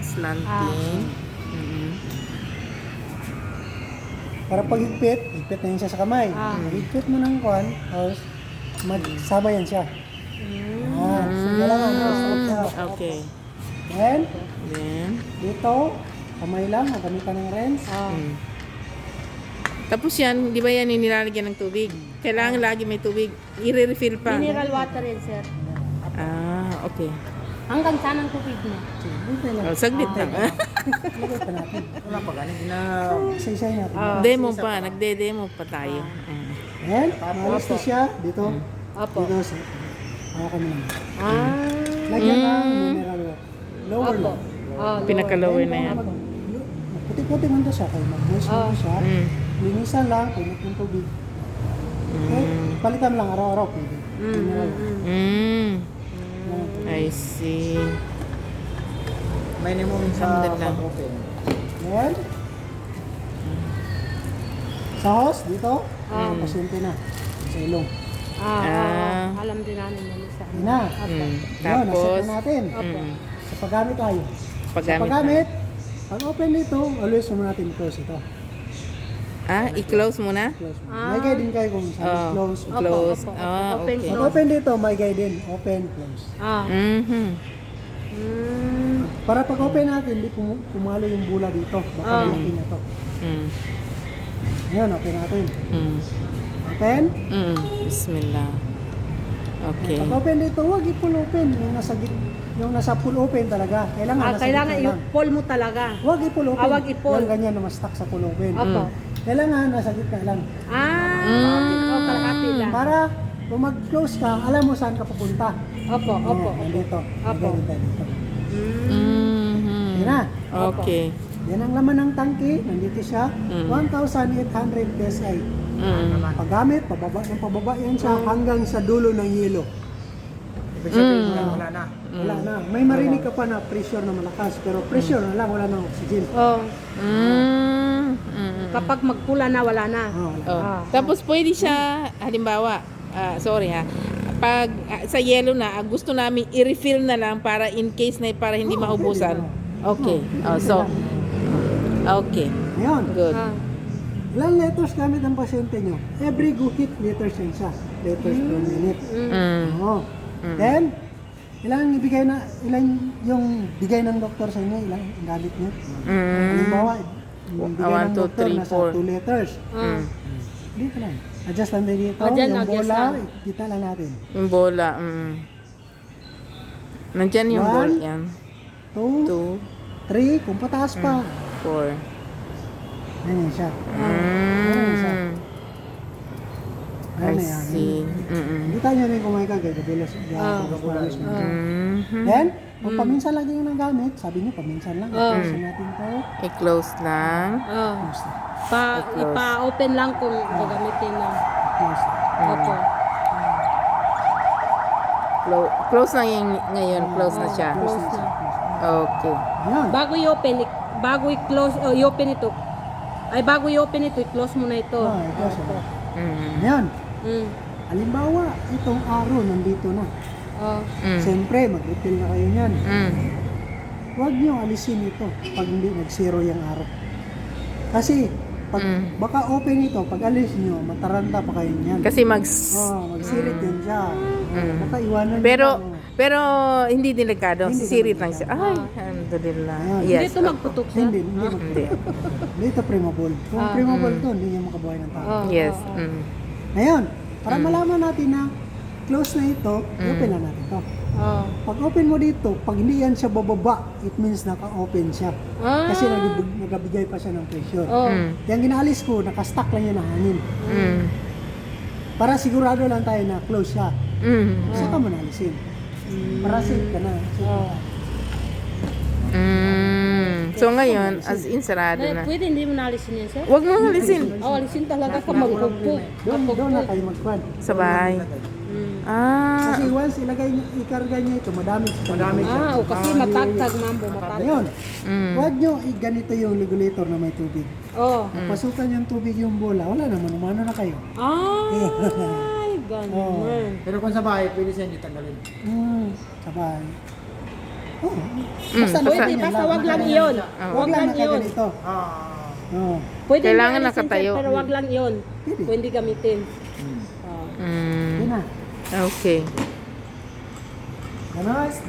slanting. Para pag higpit na yan siya sa kamay. Higpit mo ng kwan, tapos magsama yan siya. So, kailangan masalap siya. Okay. Then, Then, dito, kamay lang, magamit ka ng wrench. tapos yan, di ba yan yung nilalagyan ng tubig? Kailangan lagi may tubig. I-refill pa. Mineral water yan, sir. Okay. Hanggang saan ang tubig niya? Hintay lang. Saglit lang. Lagay pa natin. Wala pa galing na Isa-isay natin. Demo pa. Nagde-demo pa tayo. Then, maalis na siya. Dito. Opo. Dito sa... Hawakan mo lang. Lagyan ng mineral water. Lower lang. Pinaka-lower na yan. Puti-puti man to siya. Kaya mag-moist mo siya. Linisan lang. Punot ng tubig. Okay. Palitan lang araw-araw. Pwede. Mineral water. I see. minimum sa Alhamdulillah. pag-open. Then, sa hose, dito. Pasyente na. Sa ilong. Alam din namin yan, sir. Yun na. Yun, naset Tapos, na natin. Sa paggamit tayo. Sa paggamit. paggamit, pag open dito, always mo natin close ito. I-close muna? Close mo. May guide din kayo kung saan close. Close. Open, Okay. Pag open dito, may guide din. Open, close. Para pag open natin, hindi pumalo yung bula dito. Baka malaki na to. Ngayon, open natin. Open. Bismillah. Okay. Pag open dito, huwag i-full open. Yung nasa full open talaga. Kailangan nasa Kailangan gitna yung lang. pull mo talaga. Huwag i-full open. Huwag i-pull. Yung ganyan na ma-stuck sa full open. Opo. Kailangan nasa gitna lang. Kalahati lang. Para kung mag-close ka, alam mo saan ka pupunta. Opo. Nandito. Opo. Dito. Yan na. Okay. Yan ang laman ng tangke. Nandito siya. 1,800 PSI. Paggamit, pababa yan siya hanggang sa dulo ng yelo. Ibig sabihin wala na. Wala na. May marinig ka pa na pressure na malakas. Pero pressure na lang, wala nang oxygen. Kapag magpula na, wala na. Tapos pwede siya, halimbawa, sorry ha, pag sa yellow na, gusto namin i-refill na lang para in case na para hindi maubusan. Okay. Okay. Ngayon, Good. ilang liters gamit ang pasyente nyo? Every guhit, liters yan siya. Liters per minute. Oo. Then, ilang yung bigay ng doktor sa inyo, ilang gamit nyo? Halimbawa, yung bigay ng 1, 2, doktor 3, nasa 4. 2 liters. Dito lang. Adjust lang din dito. Adyan, Yung adjust bola, lang. kita lang natin. Yung bola. Nandyan yung One. bola. Yan. 2, 2, 3, kung pataas pa. 4. Ayan siya. I Ayan na yan. see. Kita nyo rin kung may kagay, kabilos. Then, kung paminsan lang yung nagamit, sabi nyo, paminsan lang. Close natin to. I-close lang. Close na. Ipa-open lang kung gagamitin na. Close na. Opo. Close na yung ngayon. Close na siya. Close na siya. Okay. Ayan. Bago i-close, i-open ito. Bago i-open ito, i-close mo na ito. Close na. Ayan. Halimbawa, itong arrow nandito na. Siyempre, mag-refill na kayo niyan. Huwag nyo alisin ito pag hindi nag-zero yung arrow. Kasi, pag baka open ito, pag alis nyo, mataranta pa kayo niyan. Kasi Magsirit yan siya. Baka iwanan nyo pero lang. pero hindi delikado. Hindi Sisirit lang delikado. siya. Ay, alhamdulillah. Ayan. Hindi Yes. ito magputok siya. Hindi Hindi. Hindi ito primable. Kung primable to, hindi niya makabuhay ng tao. Yes. Ngayon, para malaman natin na close na ito, open na natin ito. Pag open mo dito, pag hindi yan siya bababa, it means naka-open siya. Kasi nagabigay pa siya ng pressure. Yung ginaalis ko, nakastack lang yan ng hangin. Para sigurado lang tayo na close siya. Saka mo naalisin. Para safe ka na. So ngayon, as in sarado na. Pwede hindi mo naalisin yan, sir? Huwag mo alisin. Alisin talaga ka magpupok. Doon na kayo magkwan. Sa bahay. Kasi once ikarga niya ito, madami siya. Kasi matagtag, mambo, matagtag. Ngayon, huwag nyo ganito yung regulator na may tubig. Pasukan yung tubig yung bola, wala naman, umano na kayo. Ay, ganun. Pero kung sa bahay, pwede siya hindi tanggalin. Sabay. Oo. basta Pwede, nakaganyan basta lang, wag lang nakaganyan. iyon. Oo. Wag lang iyon. nakaganito. Oo. Pwede Kailangan may license, nakatayo. pero wag lang iyon. Pwede. Pwede gamitin. Yun Mm, na. okay. Ganon.